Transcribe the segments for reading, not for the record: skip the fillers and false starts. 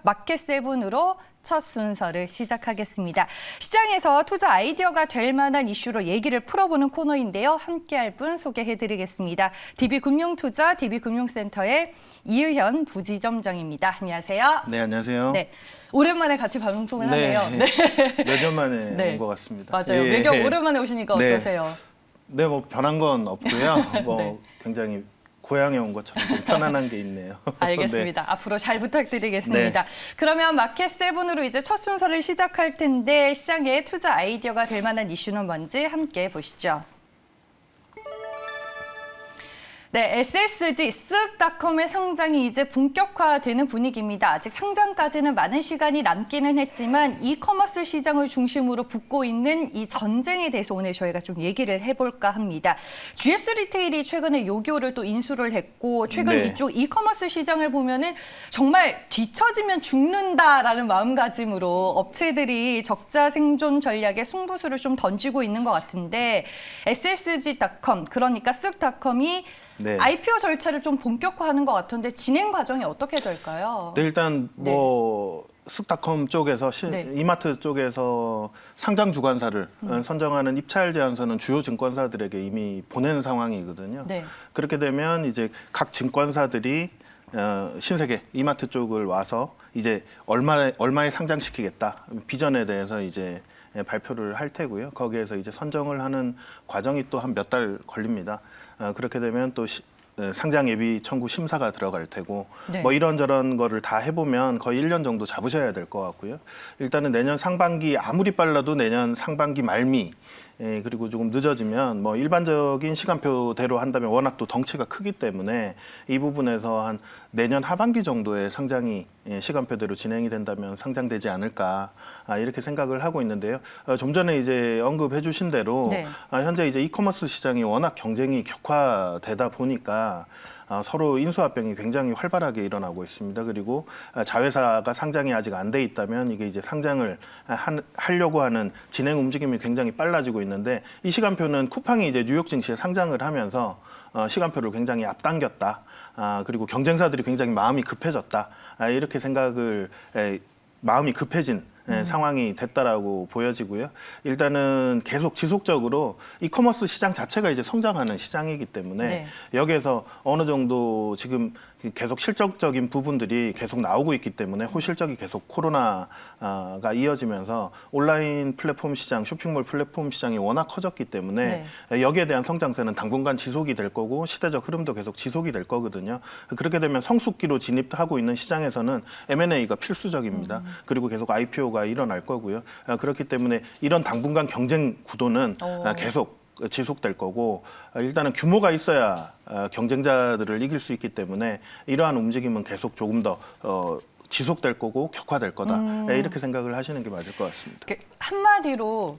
마켓세븐으로 첫 순서를 시작하겠습니다. 시장에서 투자 아이디어가 될 만한 이슈로 얘기를 풀어보는 코너인데요. 함께할 분 소개해드리겠습니다. DB금융투자 DB금융센터의 이의현 부지점장입니다. 안녕하세요. 네, 안녕하세요. 네, 오랜만에 같이 방송을 하네요. 네. 몇 년 만에 네. 온 것 같습니다. 맞아요. 예. 매경 오랜만에 오시니까 네. 어떠세요? 네, 뭐 변한 건 없고요. 뭐 네. 굉장히 고향에 온 것처럼 좀 편안한 게 있네요. 알겠습니다. 네. 앞으로 잘 부탁드리겠습니다. 그러면 마켓세븐으로 이제 첫 순서를 시작할 텐데 시장에 투자 아이디어가 될 만한 이슈는 뭔지 함께 보시죠. 네, SSG 쓱닷컴의 상장이 이제 본격화되는 분위기입니다. 아직 상장까지는 많은 시간이 남기는 했지만 이커머스 시장을 중심으로 붙고 있는 이 전쟁에 대해서 오늘 저희가 좀 얘기를 해볼까 합니다. GS 리테일이 최근에 요기요를 또 인수를 했고 최근 네. 이쪽 이커머스 시장을 보면은 정말 뒤처지면 죽는다라는 마음가짐으로 업체들이 적자 생존 전략에 승부수를 좀 던지고 있는 것 같은데 SSG.com 그러니까 쓱닷컴이 네. IPO 절차를 좀 본격화하는 것 같은데 진행 과정이 어떻게 될까요? 네, 일단 뭐 쓱닷컴 쪽에서 네. 이마트 쪽에서 상장 주관사를 선정하는 입찰 제안서는 주요 증권사들에게 이미 보낸 상황이거든요. 네. 그렇게 되면 이제 각 증권사들이 신세계 이마트 쪽을 와서 이제 얼마에 상장시키겠다 비전에 대해서 이제 발표를 할 테고요. 거기에서 이제 선정을 하는 과정이 또 한 몇 달 걸립니다. 그렇게 되면 또 상장 예비 청구 심사가 들어갈 테고 네. 뭐 이런저런 거를 다 해보면 거의 1년 정도 잡으셔야 될 것 같고요. 일단은 내년 상반기 아무리 빨라도 내년 상반기 말미 그리고 조금 늦어지면 뭐 일반적인 시간표대로 한다면 워낙 또 덩치가 크기 때문에 이 부분에서 한 내년 하반기 정도에 상장이 시간표대로 진행이 된다면 상장되지 않을까 이렇게 생각을 하고 있는데요. 좀 전에 이제 언급해 주신 대로 네. 현재 이제 이커머스 시장이 워낙 경쟁이 격화되다 보니까 서로 인수합병이 굉장히 활발하게 일어나고 있습니다. 그리고 자회사가 상장이 아직 안 돼 있다면 이게 이제 상장을 하려고 하는 진행 움직임이 굉장히 빨라지고 있는데 이 시간표는 쿠팡이 이제 뉴욕 증시에 상장을 하면서 시간표를 굉장히 앞당겼다. 그리고 경쟁사들이 굉장히 마음이 급해졌다. 이렇게 생각을 마음이 급해진 상황이 됐다라고 보여지고요. 일단은 계속 지속적으로 이커머스 시장 자체가 이제 성장하는 시장이기 때문에 네. 여기에서 어느 정도 지금 계속 실적적인 부분들이 계속 나오고 있기 때문에 호실적이 계속 코로나가 이어지면서 온라인 플랫폼 시장, 쇼핑몰 플랫폼 시장이 워낙 커졌기 때문에 여기에 대한 성장세는 당분간 지속이 될 거고 시대적 흐름도 계속 지속이 될 거거든요. 그렇게 되면 성숙기로 진입하고 있는 시장에서는 M&A가 필수적입니다. 그리고 계속 IPO가 일어날 거고요. 그렇기 때문에 이런 당분간 경쟁 구도는 계속 지속될 거고 일단은 규모가 있어야 경쟁자들을 이길 수 있기 때문에 이러한 움직임은 계속 조금 더 지속될 거고 격화될 거다 이렇게 생각을 하시는 게 맞을 것 같습니다. 한마디로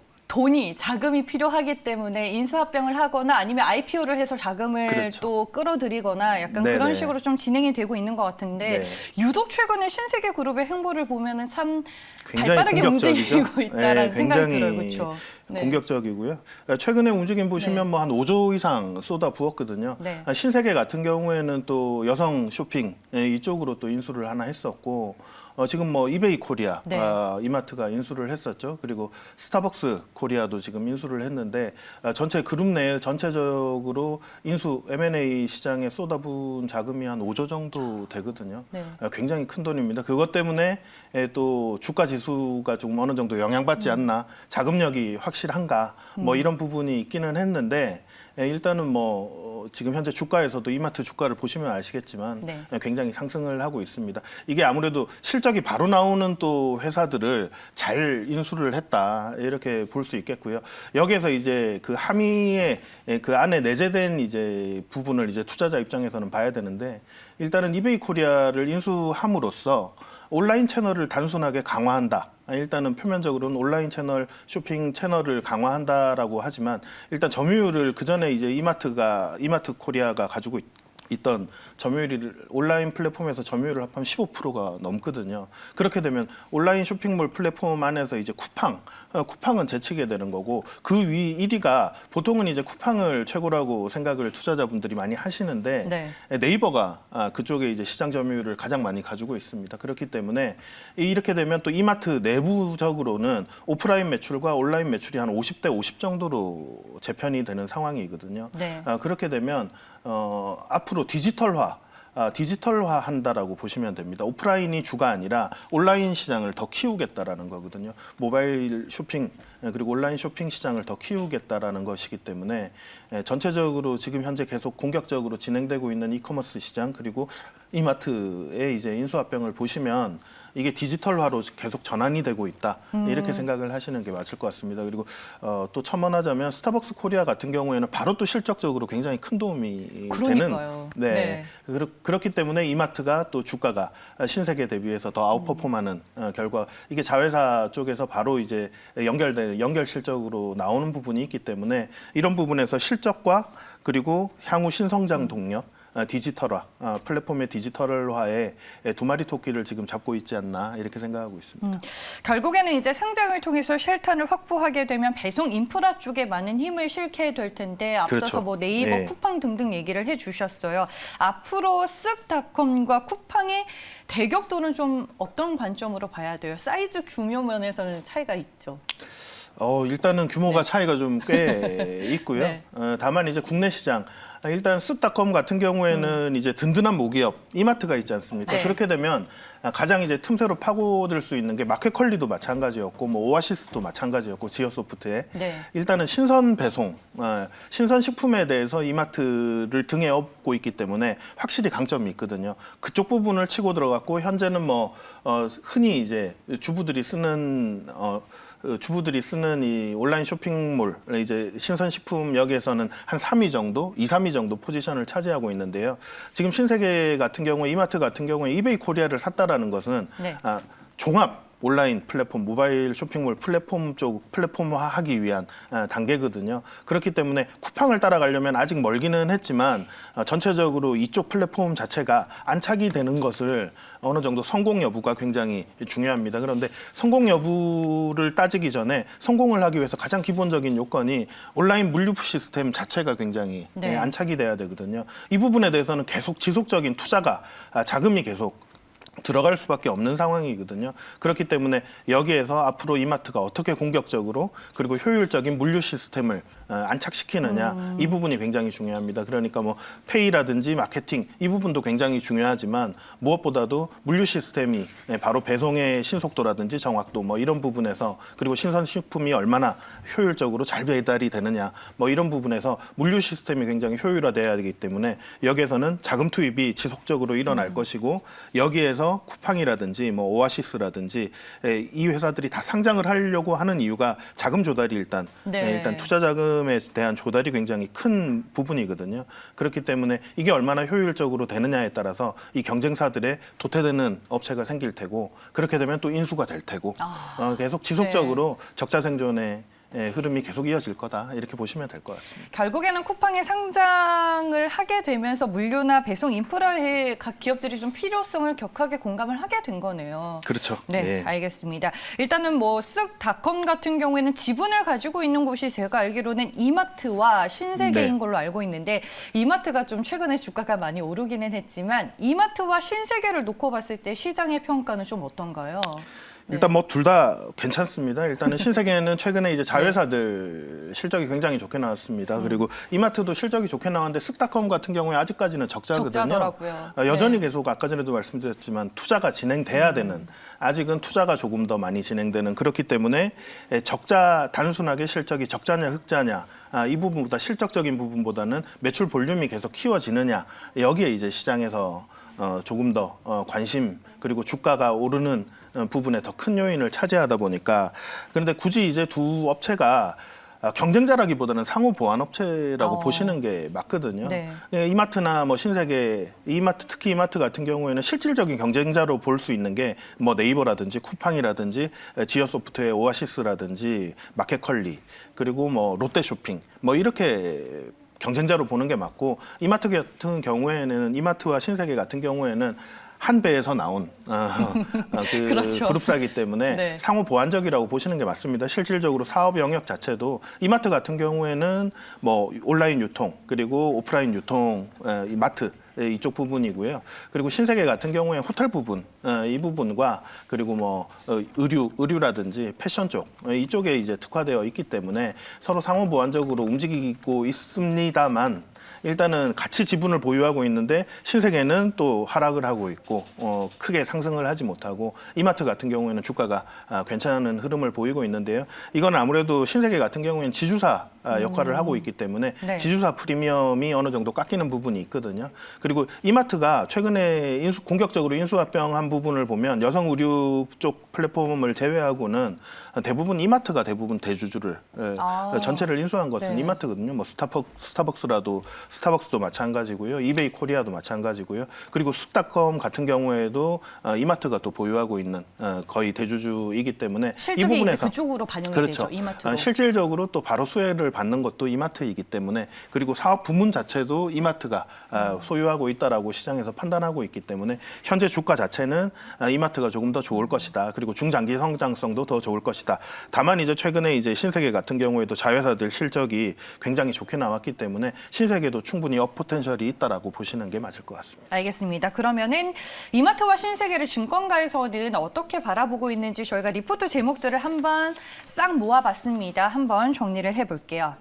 자금이 필요하기 때문에 인수합병을 하거나 아니면 IPO를 해서 자금을 그렇죠. 또 끌어들이거나 약간 네네. 그런 식으로 좀 진행이 되고 있는 것 같은데 네. 유독 최근에 신세계그룹의 행보를 보면은 참 굉장히 발빠르게 공격적이죠. 움직이고 있다라는 생각이 굉장히 들어요. 그렇죠? 네. 공격적이고요. 최근에 움직임 보시면 네. 뭐 한 5조 이상 쏟아 부었거든요. 네. 신세계 같은 경우에는 또 여성 쇼핑 이쪽으로 또 인수를 하나 했었고 지금 뭐 이베이 코리아 네. 이마트가 인수를 했었죠. 그리고 스타벅스 코리아도 지금 인수를 했는데 전체 그룹 내에 전체적으로 인수 M&A 시장에 쏟아부은 자금이 한 5조 정도 되거든요. 네. 굉장히 큰 돈입니다. 그것 때문에 또 주가 지수가 좀 어느 정도 영향받지 않나, 자금력이 확실한가, 뭐 이런 부분이 있기는 했는데 일단은 뭐 지금 현재 주가에서도 이마트 주가를 보시면 아시겠지만 네. 굉장히 상승을 하고 있습니다. 이게 아무래도 실적이 바로 나오는 또 회사들을 잘 인수를 했다 이렇게 볼 수 있겠고요. 여기에서 이제 그 함의의 그 안에 내재된 이제 부분을 이제 투자자 입장에서는 봐야 되는데 일단은 이베이 코리아를 인수함으로써 온라인 채널을 단순하게 강화한다. 일단은 표면적으로는 온라인 채널, 쇼핑 채널을 강화한다라고 하지만 일단 점유율을 그 전에 이제 이마트 코리아가 가지고 있던 점유율이 온라인 플랫폼에서 점유율을 합하면 15%가 넘거든요. 그렇게 되면 온라인 쇼핑몰 플랫폼 안에서 이제 쿠팡은 제치게 되는 거고 그 위 1위가 보통은 이제 쿠팡을 최고라고 생각을 투자자분들이 많이 하시는데 네. 네이버가 그쪽에 이제 시장 점유율을 가장 많이 가지고 있습니다. 그렇기 때문에 이렇게 되면 또 이마트 내부적으로는 오프라인 매출과 온라인 매출이 한 50대 50 정도로 재편이 되는 상황이거든요. 네. 그렇게 되면 앞으로 디지털화 한다라고 보시면 됩니다. 오프라인이 주가 아니라 온라인 시장을 더 키우겠다라는 거거든요. 모바일 쇼핑 그리고 온라인 쇼핑 시장을 더 키우겠다라는 것이기 때문에 전체적으로 지금 현재 계속 공격적으로 진행되고 있는 이커머스 시장 그리고 이마트의 이제 인수합병을 보시면 이게 디지털화로 계속 전환이 되고 있다 이렇게 생각을 하시는 게 맞을 것 같습니다. 그리고 또 첨언하자면 스타벅스 코리아 같은 경우에는 바로 또 실적적으로 굉장히 큰 도움이 그러니까요. 되는 네. 그렇기 때문에 이마트가 또 주가가 신세계 대비해서 더 아웃퍼폼하는 결과 이게 자회사 쪽에서 바로 이제 연결 실적으로 나오는 부분이 있기 때문에 이런 부분에서 실적과 그리고 향후 신성장 동력 디지털화, 플랫폼의 디지털화에 두 마리 토끼를 지금 잡고 있지 않나 이렇게 생각하고 있습니다. 결국에는 이제 상장을 통해서 실탄을 확보하게 되면 배송 인프라 쪽에 많은 힘을 실게 될 텐데 앞서서 그렇죠. 뭐 네이버, 네. 쿠팡 등등 얘기를 해주셨어요. 앞으로 쓱닷컴과 쿠팡의 대격도는 좀 어떤 관점으로 봐야 돼요? 사이즈 규모 면에서는 차이가 있죠. 일단은 규모가 차이가 좀 꽤 있고요. 네. 다만 이제 국내 시장 일단 쓱닷컴 같은 경우에는 이제 든든한 모기업 이마트가 있지 않습니까? 네. 그렇게 되면 가장 이제 틈새로 파고들 수 있는 게 마켓컬리도 마찬가지였고 뭐 오아시스도 마찬가지였고 지어소프트에 네. 일단은 신선 배송, 신선 식품에 대해서 이마트를 등에 업고 있기 때문에 확실히 강점이 있거든요. 그쪽 부분을 치고 들어갔고 현재는 뭐 흔히 이제 주부들이 쓰는 이 온라인 쇼핑몰 이제 신선식품 역에서는 한 3위 정도, 2, 3위 정도 포지션을 차지하고 있는데요. 지금 신세계 같은 경우에 이마트 같은 경우에 이베이 코리아를 샀다라는 것은 네. 종합 온라인 플랫폼, 모바일 쇼핑몰 플랫폼 쪽 플랫폼화하기 위한 단계거든요. 그렇기 때문에 쿠팡을 따라가려면 아직 멀기는 했지만 전체적으로 이쪽 플랫폼 자체가 안착이 되는 것을 어느 정도 성공 여부가 굉장히 중요합니다. 그런데 성공 여부를 따지기 전에 성공을 하기 위해서 가장 기본적인 요건이 온라인 물류 시스템 자체가 굉장히 네. 안착이 돼야 되거든요. 이 부분에 대해서는 계속 지속적인 투자가 자금이 계속 들어갈 수밖에 없는 상황이거든요. 그렇기 때문에 여기에서 앞으로 이마트가 어떻게 공격적으로 그리고 효율적인 물류 시스템을 안착시키느냐 이 부분이 굉장히 중요합니다. 그러니까 뭐 페이라든지 마케팅 이 부분도 굉장히 중요하지만 무엇보다도 물류 시스템이 바로 배송의 신속도라든지 정확도 뭐 이런 부분에서 그리고 신선식품이 얼마나 효율적으로 잘 배달이 되느냐 뭐 이런 부분에서 물류 시스템이 굉장히 효율화돼야 되기 때문에 여기에서는 자금 투입이 지속적으로 일어날 것이고 여기에서 쿠팡이라든지 뭐 오아시스라든지 이 회사들이 다 상장을 하려고 하는 이유가 자금 조달이 일단 투자 자금에 대한 조달이 굉장히 큰 부분이거든요. 그렇기 때문에 이게 얼마나 효율적으로 되느냐에 따라서 이 경쟁사들의 도태되는 업체가 생길 테고 그렇게 되면 또 인수가 될 테고 계속 지속적으로 적자 생존의 흐름이 계속 이어질 거다 이렇게 보시면 될 것 같습니다. 결국에는 쿠팡이 상장을 하게 되면서 물류나 배송 인프라의 각 기업들이 좀 필요성을 격하게 공감을 하게 된 거네요. 그렇죠. 네, 알겠습니다. 일단은 뭐 쓱닷컴 같은 경우에는 지분을 가지고 있는 곳이 제가 알기로는 이마트와 신세계인 네. 걸로 알고 있는데 이마트가 좀 최근에 주가가 많이 오르기는 했지만 이마트와 신세계를 놓고 봤을 때 시장의 평가는 좀 어떤가요? 일단 뭐 둘 다 괜찮습니다. 일단은 신세계는 최근에 이제 자회사들 실적이 굉장히 좋게 나왔습니다. 그리고 이마트도 실적이 좋게 나왔는데 쓱닷컴 같은 경우에 아직까지는 적자거든요. 적자더라고요. 여전히 네. 계속 아까 전에도 말씀드렸지만 투자가 진행돼야 되는 아직은 투자가 조금 더 많이 진행되는 그렇기 때문에 적자 단순하게 실적이 적자냐 흑자냐 이 부분보다 실적적인 부분보다는 매출 볼륨이 계속 키워지느냐 여기에 이제 시장에서 조금 더 관심 그리고 주가가 오르는 부분에 더 큰 요인을 차지하다 보니까 그런데 굳이 이제 두 업체가 경쟁자라기보다는 상호 보완 업체라고 보시는 게 맞거든요. 네. 이마트나 뭐 신세계, 특히 이마트 같은 경우에는 실질적인 경쟁자로 볼 수 있는 게 뭐 네이버라든지 쿠팡이라든지 지어소프트의 오아시스라든지 마켓컬리 그리고 뭐 롯데쇼핑 뭐 이렇게 경쟁자로 보는 게 맞고 이마트 같은 경우에는 이마트와 신세계 같은 경우에는 한 배에서 나온 그 그렇죠. 그룹사이기 때문에 네. 상호 보완적이라고 보시는 게 맞습니다. 실질적으로 사업 영역 자체도 이마트 같은 경우에는 뭐 온라인 유통 그리고 오프라인 유통 이 마트 이쪽 부분이고요. 그리고 신세계 같은 경우에 호텔 부분 이 부분과 그리고 뭐 의류라든지 패션 쪽 이쪽에 이제 특화되어 있기 때문에 서로 상호 보완적으로 움직이고 있습니다만 일단은 같이 지분을 보유하고 있는데 신세계는 또 하락을 하고 있고 크게 상승을 하지 못하고 이마트 같은 경우에는 주가가 괜찮은 흐름을 보이고 있는데요. 이건 아무래도 신세계 같은 경우에는 지주사 역할을 하고 있기 때문에 네. 지주사 프리미엄이 어느 정도 깎이는 부분이 있거든요. 그리고 이마트가 최근에 공격적으로 인수합병한 부분을 보면 여성 의류 쪽 플랫폼을 제외하고는 대부분 이마트가 대부분 대주주를 전체를 인수한 것은 네. 이마트거든요. 뭐 스타벅스도 마찬가지고요. 이베이 코리아도 마찬가지고요. 그리고 쑥닷컴 같은 경우에도 이마트가 또 보유하고 있는 거의 대주주이기 때문에 이 실적이 이제 부분에서 그쪽으로 반영이 그렇죠. 되죠. 이마트로. 실질적으로 또 바로 수혜를 받는 것도 이마트이기 때문에 그리고 사업 부문 자체도 이마트가 소유하고 있다라고 시장에서 판단하고 있기 때문에 현재 주가 자체는 이마트가 조금 더 좋을 것이다. 그리고 중장기 성장성도 더 좋을 것이다. 다만 이제 최근에 이제 신세계 같은 경우에도 자회사들 실적이 굉장히 좋게 나왔기 때문에 신세계도 충분히 업 포텐셜이 있다라고 보시는 게 맞을 것 같습니다. 알겠습니다. 그러면은 이마트와 신세계를 증권가에서는 어떻게 바라보고 있는지 저희가 리포트 제목들을 한번 싹 모아봤습니다. 한번 정리를 해볼게요.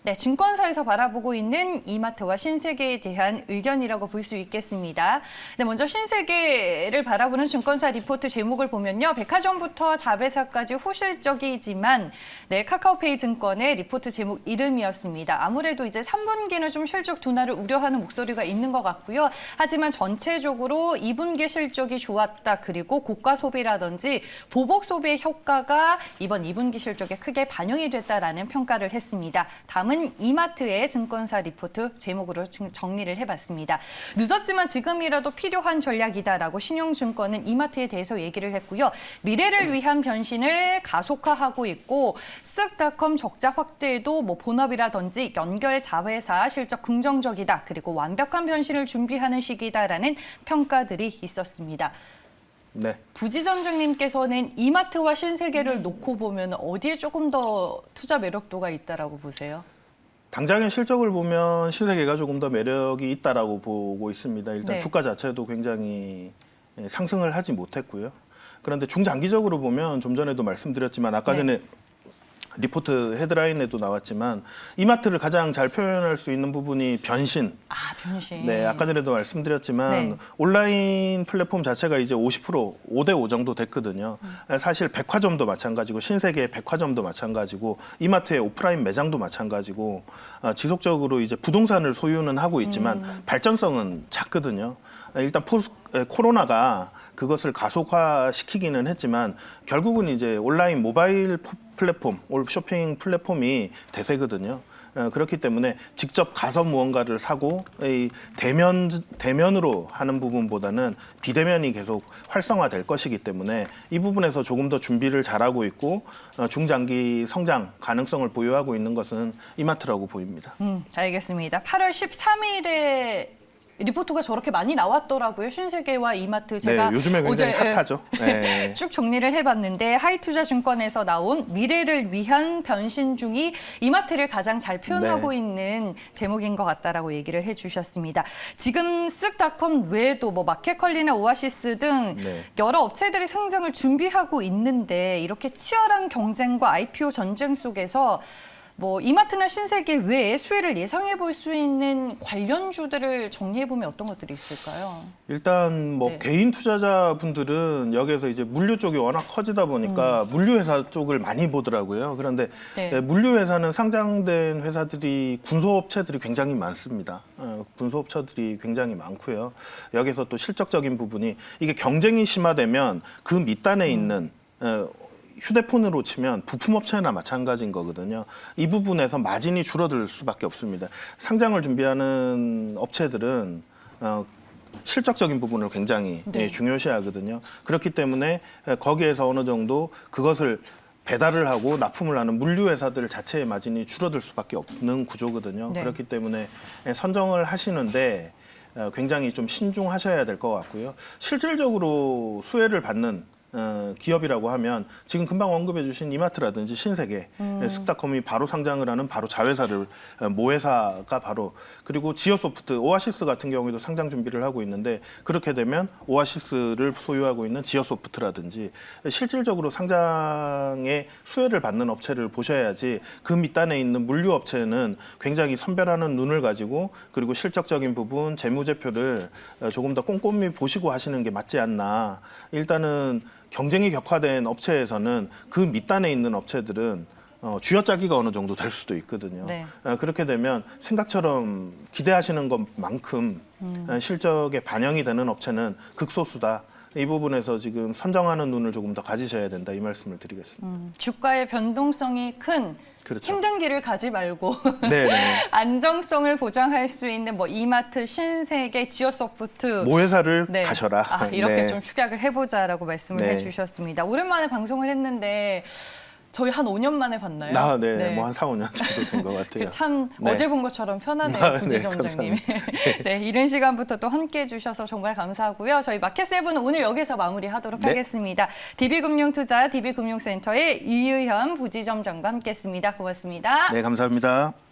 네, 증권사에서 바라보고 있는 이마트와 신세계에 대한 의견이라고 볼 수 있겠습니다. 네, 먼저 신세계를 바라보는 증권사 리포트 제목을 보면요. 백화점부터 자회사까지 호실적이지만 네, 카카오페이 증권의 리포트 제목 이름이었습니다. 아무래도 이제 3분기는 좀 실적 둔화를 우려하는 목소리가 있는 것 같고요. 하지만 전체적으로 2분기 실적이 좋았다. 그리고 고가 소비라든지 보복 소비의 효과가 이번 2분기 실적에 크게 반영이 됐다라는 평가를 했습니다. 다음은 이마트의 증권사 리포트 제목으로 정리를 해봤습니다. 늦었지만 지금이라도 필요한 전략이다라고 신용증권은 이마트에 대해서 얘기를 했고요. 미래를 위한 변신을 가속화하고 있고 쓱닷컴 적자 확대에도 뭐 본업이라든지 연결 자회사 실적 긍정적이다. 그리고 완벽한 변신을 준비하는 시기다라는 평가들이 있었습니다. 네. 부지전증님께서는 이마트와 신세계를 놓고 보면 어디에 조금 더 투자 매력도가 있다라고 보세요? 당장의 실적을 보면 신세계가 조금 더 매력이 있다라고 보고 있습니다. 일단 네. 주가 자체도 굉장히 상승을 하지 못했고요. 그런데 중장기적으로 보면 좀 전에도 말씀드렸지만 아까 네. 전에 리포트 헤드라인에도 나왔지만 이마트를 가장 잘 표현할 수 있는 부분이 변신. 아, 변신. 네, 아까 전에도 말씀드렸지만 네. 온라인 플랫폼 자체가 이제 50% 5대5 정도 됐거든요. 사실 백화점도 마찬가지고 신세계 백화점도 마찬가지고 이마트의 오프라인 매장도 마찬가지고 지속적으로 이제 부동산을 소유는 하고 있지만 발전성은 작거든요. 일단 코로나가 그것을 가속화시키기는 했지만 결국은 이제 온라인 모바일 플랫폼, 쇼핑 플랫폼이 대세거든요. 그렇기 때문에 직접 가서 무언가를 사고 이 대면으로 하는 부분보다는 비대면이 계속 활성화될 것이기 때문에 이 부분에서 조금 더 준비를 잘하고 있고 중장기 성장 가능성을 보유하고 있는 것은 이마트라고 보입니다. 알겠습니다. 8월 13일에 리포트가 저렇게 많이 나왔더라고요. 신세계와 이마트 제가 네, 요즘에 굉장히 어제 핫하죠. 네. 쭉 정리를 해봤는데 하이투자증권에서 나온 미래를 위한 변신 중이 이마트를 가장 잘 표현하고 네. 있는 제목인 것 같다라고 얘기를 해주셨습니다. 지금 쓱닷컴 외에도 뭐 마켓컬리나 오아시스 등 네. 여러 업체들이 상장을 준비하고 있는데 이렇게 치열한 경쟁과 IPO 전쟁 속에서 뭐 이마트나 신세계 외에 수혜를 예상해 볼 수 있는 관련주들을 정리해 보면 어떤 것들이 있을까요? 일단 뭐 네. 개인 투자자분들은 여기에서 이제 물류 쪽이 워낙 커지다 보니까 물류 회사 쪽을 많이 보더라고요. 그런데 네. 물류 회사는 상장된 회사들이 군소업체들이 굉장히 많습니다. 군소업체들이 굉장히 많고요. 여기서 또 실적적인 부분이 이게 경쟁이 심화되면 그 밑단에 있는 휴대폰으로 치면 부품업체나 마찬가지인 거거든요. 이 부분에서 마진이 줄어들 수밖에 없습니다. 상장을 준비하는 업체들은 실적적인 부분을 굉장히 네. 중요시하거든요. 그렇기 때문에 거기에서 어느 정도 그것을 배달을 하고 납품을 하는 물류 회사들 자체의 마진이 줄어들 수밖에 없는 구조거든요. 네. 그렇기 때문에 선정을 하시는데 굉장히 좀 신중하셔야 될 것 같고요. 실질적으로 수혜를 받는 기업이라고 하면 지금 금방 언급해 주신 이마트라든지 신세계, 쓱닷컴이 바로 상장을 하는 바로 자회사를 모회사가 바로 그리고 지어소프트, 오아시스 같은 경우에도 상장 준비를 하고 있는데 그렇게 되면 오아시스를 소유하고 있는 지어소프트라든지 실질적으로 상장에 수혜를 받는 업체를 보셔야지 그 밑단에 있는 물류 업체는 굉장히 선별하는 눈을 가지고 그리고 실적적인 부분, 재무제표를 조금 더 꼼꼼히 보시고 하시는 게 맞지 않나. 일단은 경쟁이 격화된 업체에서는 그 밑단에 있는 업체들은 쥐어짜기가 어느 정도 될 수도 있거든요. 네. 그렇게 되면 생각처럼 기대하시는 것만큼 실적에 반영이 되는 업체는 극소수다. 이 부분에서 지금 선정하는 눈을 조금 더 가지셔야 된다. 이 말씀을 드리겠습니다. 주가의 변동성이 큰 그렇죠. 힘든 길을 가지 말고 네네. 안정성을 보장할 수 있는 뭐 이마트, 신세계, 지어소프트 모회사를 네. 가셔라. 이렇게 네. 좀 축약을 해보자라고 말씀을 네. 해주셨습니다. 오랜만에 방송을 했는데 저희 한 5년 만에 봤나요? 네. 뭐 한 4, 5년 정도 된 것 같아요. 참 네. 어제 본 것처럼 편하네요, 네, 부지점장님. 네, 이른 시간부터 또 함께해 주셔서 정말 감사하고요. 저희 마켓세븐은 오늘 여기서 마무리하도록 네. 하겠습니다. DB금융투자 DB금융센터의 이유현 부지점장과 함께했습니다. 고맙습니다. 네, 감사합니다.